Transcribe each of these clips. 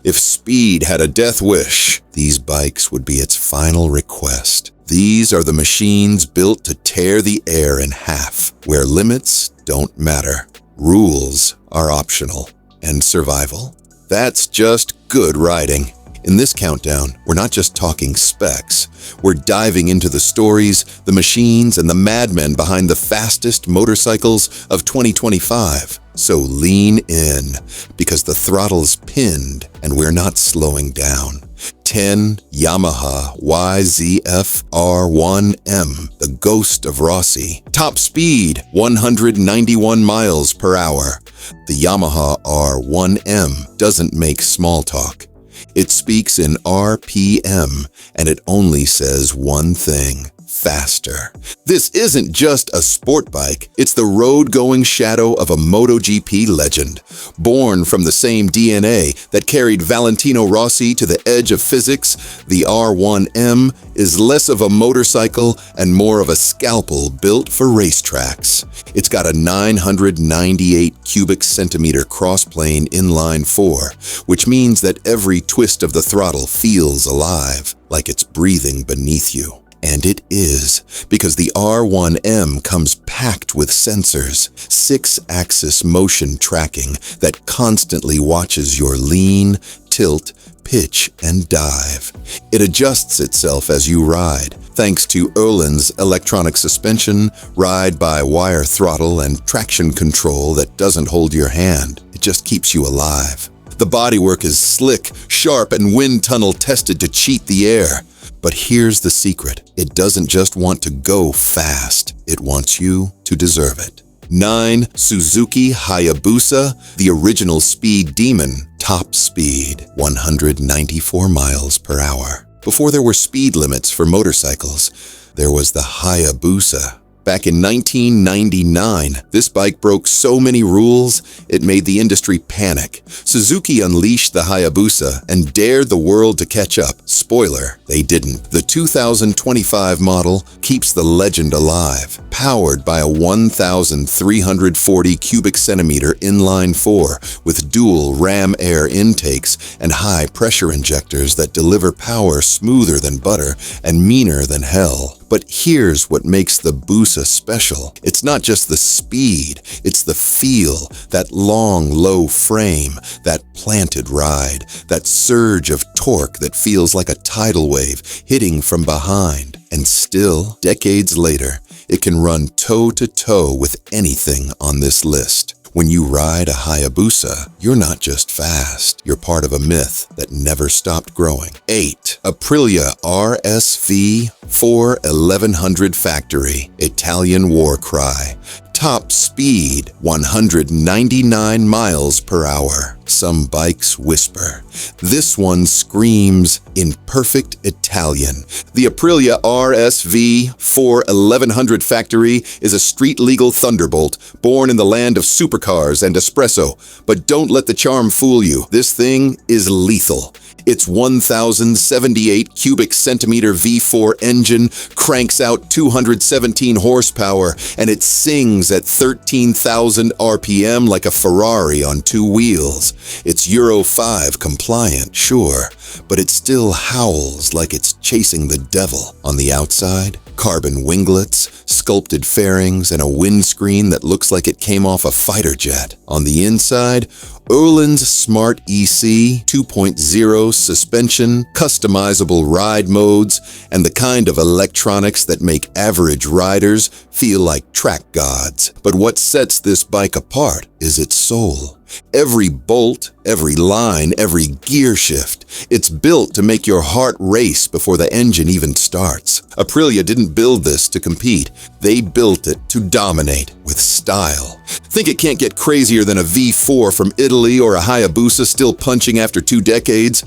If speed had a death wish, these bikes would be its final request. These are the machines built to tear the air in half, where limits don't matter. Rules are optional. And survival? That's just good riding. In this countdown, we're not just talking specs. We're diving into the stories, the machines, and the madmen behind the fastest motorcycles of 2025. So lean in, because the throttle's pinned and we're not slowing down. 10 Yamaha YZF-R1M, the ghost of Rossi. Top speed, 191 miles per hour. The Yamaha R1M doesn't make small talk. It speaks in RPM, and it only says one thing: faster. This isn't just a sport bike, it's the road-going shadow of a MotoGP legend. Born from the same DNA that carried Valentino Rossi to the edge of physics, the R1M is less of a motorcycle and more of a scalpel built for racetracks. It's got a 998 cubic centimeter crossplane inline 4, which means that every twist of the throttle feels alive, like it's breathing beneath you. And it is, because the R1M comes packed with sensors, 6-axis motion tracking that constantly watches your lean, tilt, pitch, and dive. It adjusts itself as you ride, thanks to Öhlins electronic suspension, ride-by-wire throttle, and traction control that doesn't hold your hand. It just keeps you alive. The bodywork is slick, sharp, and wind tunnel tested to cheat the air. But here's the secret. It doesn't just want to go fast. It wants you to deserve it. 9 Suzuki Hayabusa, the original speed demon. Top speed, 194 miles per hour. Before there were speed limits for motorcycles, there was the Hayabusa. Back in 1999, this bike broke so many rules, it made the industry panic. Suzuki unleashed the Hayabusa and dared the world to catch up. Spoiler, they didn't. The 2025 model keeps the legend alive, powered by a 1,340 cubic centimeter inline 4 with dual ram air intakes and high pressure injectors that deliver power smoother than butter and meaner than hell. But here's what makes the Busa special. It's not just the speed, it's the feel, that long, low frame, that planted ride, that surge of torque that feels like a tidal wave hitting from behind. And still, decades later, it can run toe-to-toe with anything on this list. When you ride a Hayabusa, you're not just fast, you're part of a myth that never stopped growing. 8. Aprilia RSV 41100 Factory, Italian war cry. Top speed, 199 miles per hour. Some bikes whisper. This one screams in perfect Italian. The Aprilia RSV 41100 Factory is a street-legal thunderbolt born in the land of supercars and espresso. But don't let the charm fool you. This thing is lethal. Its 1,078 cubic centimeter V4 engine cranks out 217 horsepower, and it sings at 13,000 RPM like a Ferrari on 2 wheels. It's Euro 5 compliant, sure, but it still howls like it's chasing the devil. On the outside, carbon winglets, sculpted fairings, and a windscreen that looks like it came off a fighter jet. On the inside, Öhlins Smart EC 2.0 suspension, customizable ride modes, and the kind of electronics that make average riders feel like track gods. But what sets this bike apart is its soul. Every bolt, every line, every gear shift, it's built to make your heart race before the engine even starts. Aprilia didn't build this to compete. They built it to dominate with style. Think it can't get crazier than a V4 from Italy or a Hayabusa still punching after 2 decades?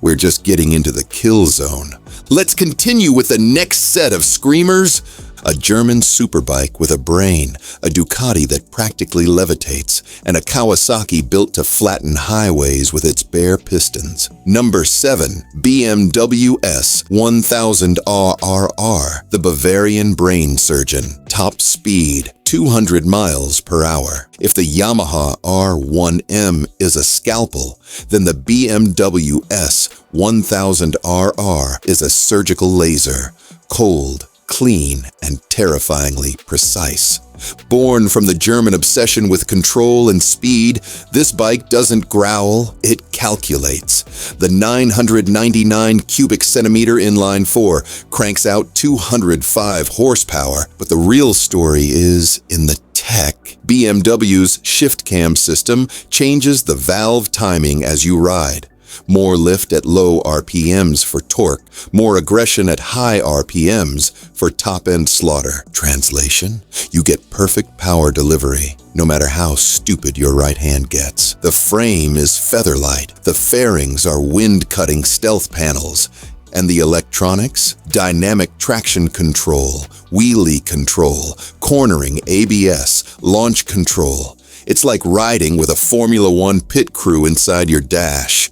We're just getting into the kill zone. Let's continue with the next set of screamers. A German superbike with a brain, a Ducati that practically levitates, and a Kawasaki built to flatten highways with its bare pistons. Number 7. BMW S 1000 RRR, the Bavarian brain surgeon. Top speed, 200 miles per hour. If the Yamaha R1M is a scalpel, then the BMW S 1000 RR is a surgical laser, cold, clean, and terrifyingly precise. Born from the German obsession with control and speed, this bike doesn't growl, it calculates. The 999 cubic centimeter inline-4 cranks out 205 horsepower, but the real story is in the tech. BMW's shift cam system changes the valve timing as you ride. More lift at low RPMs for torque, more aggression at high RPMs for top-end slaughter. Translation? You get perfect power delivery, no matter how stupid your right hand gets. The frame is featherlight, the fairings are wind-cutting stealth panels, and the electronics? Dynamic traction control, wheelie control, cornering ABS, launch control. It's like riding with a Formula One pit crew inside your dash.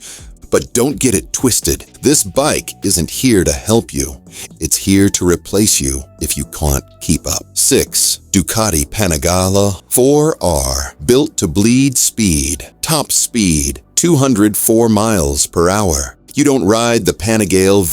But don't get it twisted. This bike isn't here to help you. It's here to replace you if you can't keep up. 6. Ducati Panigale 4R, built to bleed speed. Top speed, 204 miles per hour. You don't ride the Panigale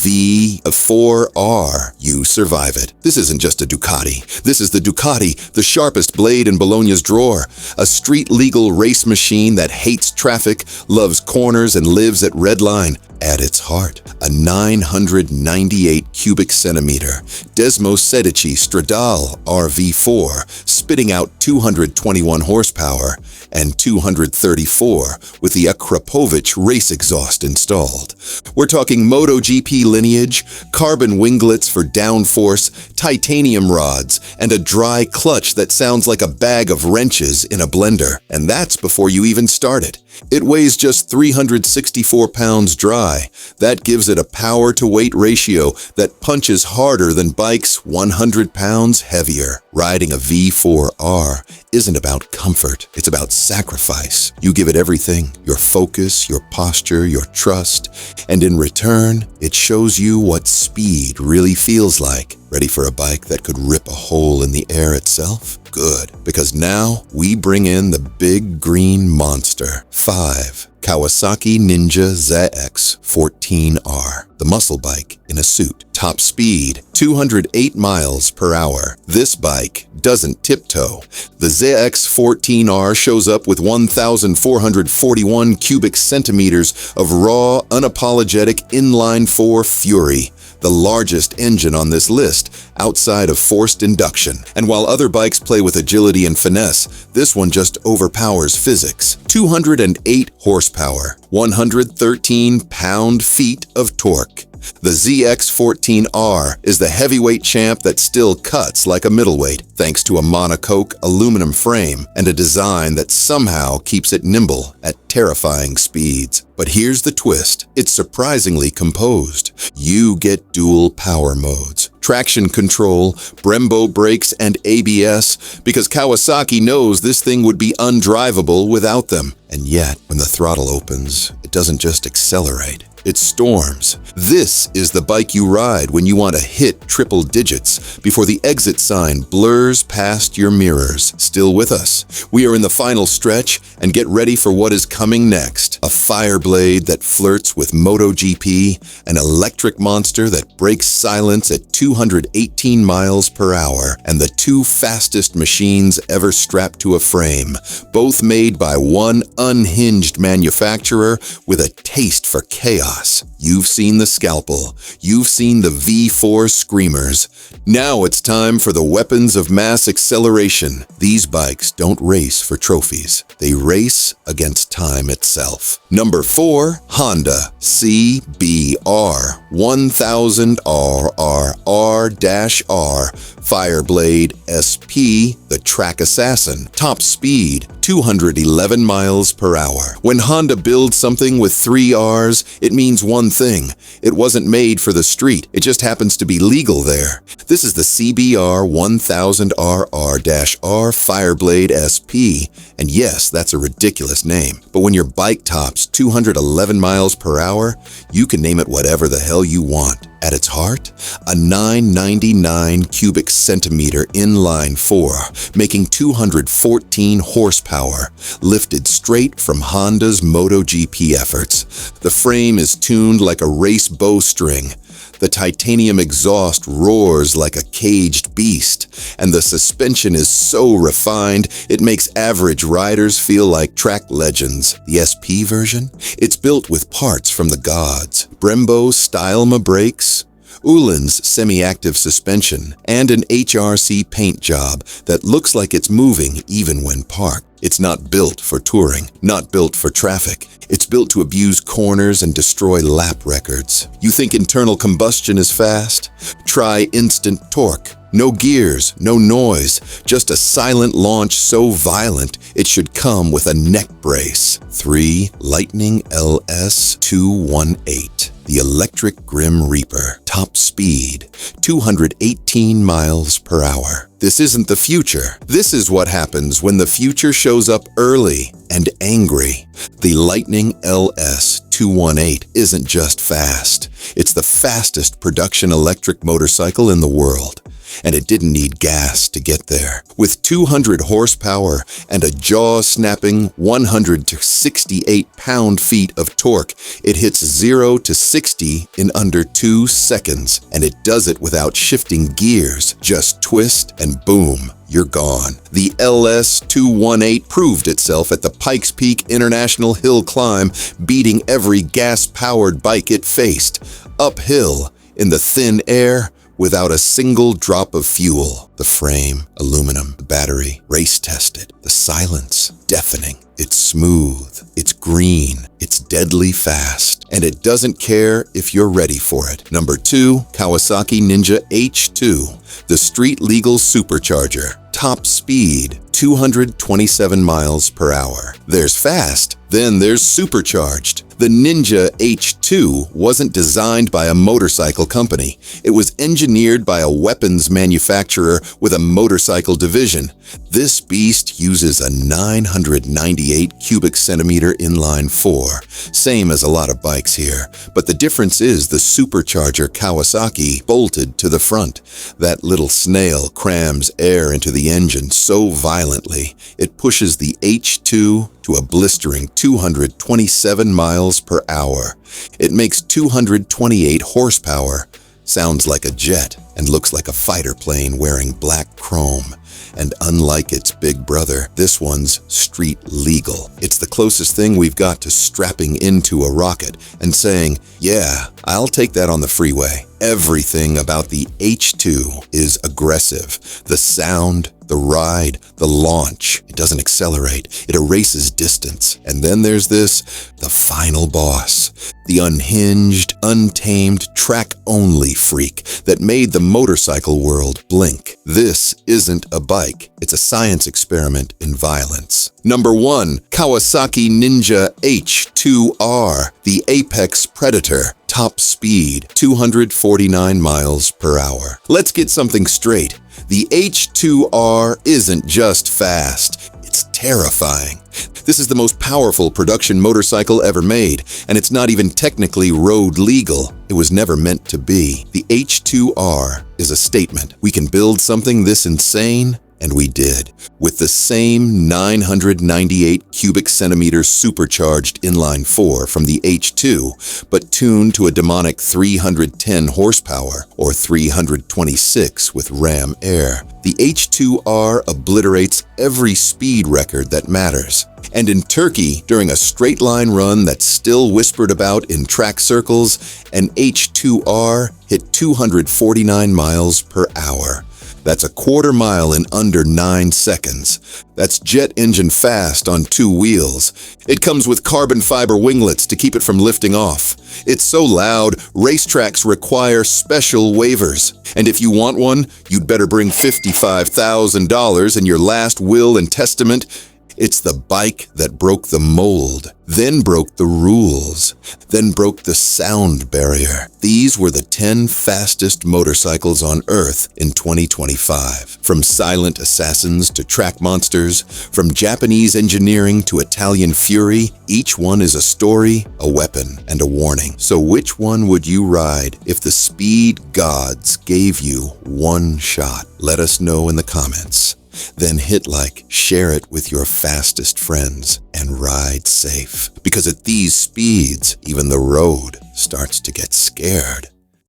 V4R, you survive it. This isn't just a Ducati. This is the Ducati, the sharpest blade in Bologna's drawer. A street-legal race machine that hates traffic, loves corners, and lives at red line. At its heart, a 998 cubic centimeter Desmo Sedici Stradale RV4, spitting out 221 horsepower and 234 with the Akrapovic race exhaust installed. We're talking MotoGP lineage, carbon winglets for downforce, titanium rods, and a dry clutch that sounds like a bag of wrenches in a blender. And that's before you even start it. It weighs just 364 pounds dry. That gives it a power-to-weight ratio that punches harder than bikes 100 pounds heavier. Riding a V4R isn't about comfort, it's about sacrifice. You give it everything, your focus, your posture, your trust, and in return, it shows you what speed really feels like. Ready for a bike that could rip a hole in the air itself? Good, because now we bring in the big green monster. 5. Kawasaki Ninja ZX14R, the muscle bike in a suit. Top speed, 208 miles per hour. This bike doesn't tiptoe. The ZX14R shows up with 1,441 cubic centimeters of raw, unapologetic inline-4 fury, the largest engine on this list outside of forced induction. And while other bikes play with agility and finesse, this one just overpowers physics. 208 horsepower, 113 pound-feet of torque. The ZX14R is the heavyweight champ that still cuts like a middleweight, thanks to a monocoque aluminum frame and a design that somehow keeps it nimble at terrifying speeds. But here's the twist. It's surprisingly composed. You get dual power modes, traction control, Brembo brakes, and ABS, because Kawasaki knows this thing would be undrivable without them. And yet, when the throttle opens, it doesn't just accelerate. It storms. This is the bike you ride when you want to hit triple digits before the exit sign blurs past your mirrors. Still with us? We are in the final stretch, and get ready for what is coming next. A Fireblade that flirts with MotoGP, an electric monster that breaks silence at 218 miles per hour, and the two fastest machines ever strapped to a frame, both made by one unhinged manufacturer with a taste for chaos. You've seen the scalpel. You've seen the V4 screamers. Now it's time for the weapons of mass acceleration. These bikes don't race for trophies. They race against time. time itself. Number 4, Honda CBR 1000RR-R Fireblade SP, the track assassin. Top speed, 211 miles per hour. When Honda builds something with 3 R's, it means one thing. It wasn't made for the street. It just happens to be legal there. This is the CBR 1000RR-R Fireblade SP. And yes, that's a ridiculous name. But when your bike tops 211 miles per hour, you can name it whatever the hell you want. At its heart, a 999 cubic centimeter inline 4, making 214 horsepower, lifted straight from Honda's MotoGP efforts. The frame is tuned like a race bowstring. The titanium exhaust roars like a caged beast, and the suspension is so refined it makes average riders feel like track legends. The SP version? It's built with parts from the gods. Brembo Stylema brakes, Uhland's semi-active suspension, and an HRC paint job that looks like it's moving even when parked. It's not built for touring, not built for traffic. It's built to abuse corners and destroy lap records. You think internal combustion is fast? Try instant torque. No gears, no noise, just a silent launch so violent it should come with a neck brace. 3 Lightning LS 218. The Electric Grim Reaper. Top speed, 218 miles per hour. This isn't the future. This is what happens when the future shows up early and angry. The Lightning LS 218 isn't just fast. It's the fastest production electric motorcycle in the world. And it didn't need gas to get there. With 200 horsepower and a jaw-snapping 100 to 68 pound-feet of torque, it hits 0 to 60 in under 2 seconds. And it does it without shifting gears. Just twist and boom, you're gone. The LS218 proved itself at the Pikes Peak International Hill Climb, beating every gas-powered bike it faced. Uphill, in the thin air, without a single drop of fuel. The frame, aluminum, the battery, race-tested. The silence, deafening. It's smooth, it's green, it's deadly fast, and it doesn't care if you're ready for it. Number 2, Kawasaki Ninja H2, the street-legal supercharger. Top speed, 227 miles per hour. There's fast, then there's supercharged. The Ninja H2 wasn't designed by a motorcycle company. It was engineered by a weapons manufacturer with a motorcycle division. This beast uses a 998 cubic centimeter inline 4, same as a lot of bikes here, but the difference is the supercharger Kawasaki bolted to the front. That little snail crams air into the engine so violently, it pushes the H2 to a blistering 227 miles per hour. It makes 228 horsepower, sounds like a jet, and looks like a fighter plane wearing black chrome. And unlike its big brother, this one's street legal. It's the closest thing we've got to strapping into a rocket and saying, yeah, I'll take that on the freeway. Everything about the H2 is aggressive. The sound, the ride, the launch. It doesn't accelerate. It erases distance. And then there's this, the final boss. The unhinged, untamed, track-only freak that made the motorcycle world blink. This isn't a bike. It's a science experiment in violence. Number 1, Kawasaki Ninja H2R, the apex predator. Top speed, 249 miles per hour. Let's get something straight. The H2R isn't just fast, it's terrifying. This is the most powerful production motorcycle ever made, and it's not even technically road legal. It was never meant to be. The H2R is a statement. We can build something this insane, and we did. With the same 998 cubic centimeter supercharged inline 4 from the H2, but tuned to a demonic 310 horsepower or 326 with ram air. The H2R obliterates every speed record that matters. And in Turkey, during a straight-line run that's still whispered about in track circles, an H2R hit 249 miles per hour. That's a quarter mile in under 9 seconds. That's jet engine fast on 2 wheels. It comes with carbon fiber winglets to keep it from lifting off. It's so loud, racetracks require special waivers. And if you want one, you'd better bring $55,000 in your last will and testament. It's the bike that broke the mold, then broke the rules, then broke the sound barrier. These were the 10 fastest motorcycles on Earth in 2025. From silent assassins to track monsters, from Japanese engineering to Italian fury, each one is a story, a weapon, and a warning. So which one would you ride if the speed gods gave you one shot? Let us know in the comments. Then hit like, share it with your fastest friends, and ride safe. Because at these speeds, even the road starts to get scared.